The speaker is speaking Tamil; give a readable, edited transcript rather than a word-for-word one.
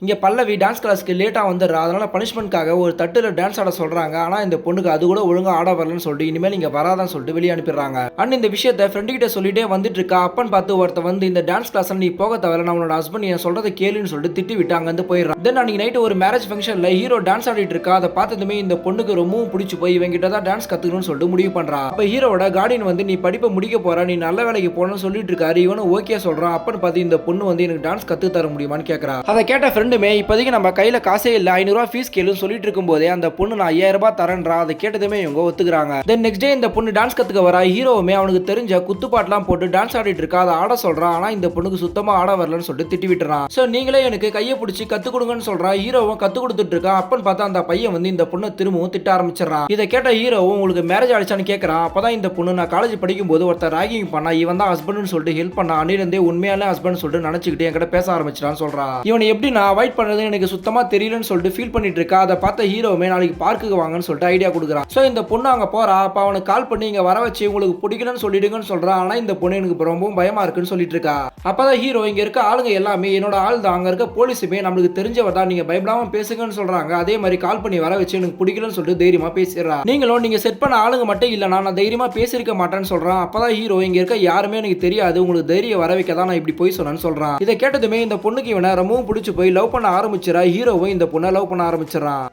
இங்க பல்லவி டான்ஸ் கிளாஸ்க்கு லேட்டா வந்துடுறா. அதனால பனிஷ்மென்ட்காக ஒரு தட்டுல டான்ஸ் ஆட சொல்றாங்க. ஆனா இந்த பொண்ணுக்கு அது கூட ஒழுங்கா ஆட வரலன்னு சொல்லிட்டு இனிமேல் இங்க வராதான்னு சொல்லிட்டு வெளிய அனுப்பிடுறாங்க. அண்ட் இந்த விஷயத்தை ஃப்ரெண்ட் கிட்ட சொல்லிட்டே வந்துட்டு இருக்கா. அப்பன்னு பார்த்து ஒருத்த வந்து இந்த டான்ஸ் கிளாஸ்ல நீ போக தேவையில்ல, நான் உன்னோட ஹஸ்பண்ட் என் சொல்றதை கேளுன்னு சொல்லிட்டு திட்டி விட்டு அங்க இருந்து போயிடுறான். தென் அன்னைக்கு நைட் ஒரு மேரேஜ் ஃபங்க்ஷன்ல ஹீரோ டான்ஸ் ஆடிட்டு இருக்கா. அதை பார்த்ததுமே இந்த பொண்ணுக்கு ரொம்பவும் பிடிச்சு போய் இவங்க கிட்ட தான் டான்ஸ் கத்துக்கணும்னு சொல்லிட்டு முடிவு பண்றா. அப்ப ஹீரோட கார்டியன் வந்து நீ படிப்பை முடிக்க போற, நீ நல்ல வேலைக்கு போகணும்னு சொல்லிட்டு இருக்காரு. இவனும் ஓகே சொல்றான். அப்பன்னு பார்த்து இந்த பொண்ணு வந்து எனக்கு டான்ஸ் கத்து தர முடியுமான்னு கேட்கறா. அதை கேட்ட ஃப்ரெண்டுமே இப்போதைக்கு நம்ம கையில காசே இல்ல, 500 ரூபாய் ஃபீஸ் கேளுன்னு சொல்லிட்டு இருக்கும் போதே அந்த பொண்ணு நான் 5000 ரூபாய் தரேன்றா. அதை கேட்டதுமே இவங்க ஒத்துக்கிறாங்க. தென் நெக்ஸ்ட் டே இந்த பொண்ணு டான்ஸ் கத்துக்க வரா. ஹீரோவுமே அவனுக்கு தெரிஞ்ச குத்துப்பாட்டுலாம் போட்டு டான்ஸ் ஆடிட்டு இருக்கா. அதை ஆட சொல்றான். ஆனா இந்த பொண்ணுக்கு சுத்தமா ஆட வரலன்னு சொல்லிட்டு திட்டி விட்டுறான். சோ நீங்களே எனக்கு கையை பிடிச்சி கத்து கொடுங்கன்னு சொல்றா. ஹீரோவும் கத்து கொடுத்துட்டு இருக்கா. அப்பன்னு பார்த்தா அந்த பையன் வந்து இந்த பொண்ணை திரும்பவும் திட்ட ஆரம்பிச்சிடறான். இதை கேட்ட ஹீரோவும் உங்களுக்கு மேரேஜ் ஆயிடுச்சான்னு கேட்கறான். அப்பதான் இந்த பொண்ணு நான் காலேஜ் படிக்கும் போது ஒருத்தர் ராகிங் பண்ணா, இவன் தான் ஹஸ்பண்ட்னு சொல்லிட்டு ஹெல்ப் பண்ணா, அன்னிலிருந்தே உண்மையாலே ஹஸ்பண்ட் சொல்லிட்டு நினைச்சுக்கிட்டு என்கிட்ட பேச ஆரம்பிச்சிடான்னு சொல்றா. இவனை எப்படி நான் அவாய்ட் பண்றது எனக்கு சுத்தமா தெரியலன்னு சொல்லிட்டு ஃபீல் பண்ணிட்டு இருக்கா. அதை பார்த்த ஹீரோவுமே நாளைக்கு பார்க்குக்கு வாங்கன்னு சொல்லிட்டு ஐடியா கொடுக்குறான். சோ இந்த பொண்ணு அங்க போறா. அப்ப அவனுக்கு கால் பண்ணி இங்க வர வச்சு உங்களுக்கு பிடிக்கலன்னு சொல்லிடுங்கன்னு சொல்றான். ஆனா இந்த பொண்ணு எனக்கு ரொம்பவும் பயமா இருக்குன்னு சொல்லிட்டு இருக்கா. அப்பதான் ஹீரோ இங்க இருக்க ஆளுங்க எல்லாமே என்னோட ஆள் தான், அங்க இருக்க போலீஸுமே நம்மளுக்கு தெரிஞ்சவர் தான், நீங்க பயப்படாம பேசுங்கன்னு சொல்றாங்க. அதே மாதிரி கால் பண்ணி வர வச்சு எனக்கு பிடிக்கலன்னு சொல்லிட்டு தைரியமா பேசிடுறா. நீங்க செட் பண்ண ஆளுங்க மட்டும் இல்லனா நான் தைரியமா பேசிருக்க மாட்டேன்னு சொல்றான். அப்பதான் ஹீரோ இங்க இருக்க யாருமே எனக்கு தெரியாது, உங்களுக்கு தைரியம் வர வைக்க தான் நான் இப்படி போய் சொன்னேன்னு சொல்றான். இதை கேட்டதுமே இந்த பொண்ணுக்கு இவனை ரொம்பவும் பிடிச்சு போய் லவ் பண்ண ஆரம்பிச்சிடா. ஹீரோவும் இந்த பொண்ணை லவ் பண்ண ஆரம்பிச்சிடறான்.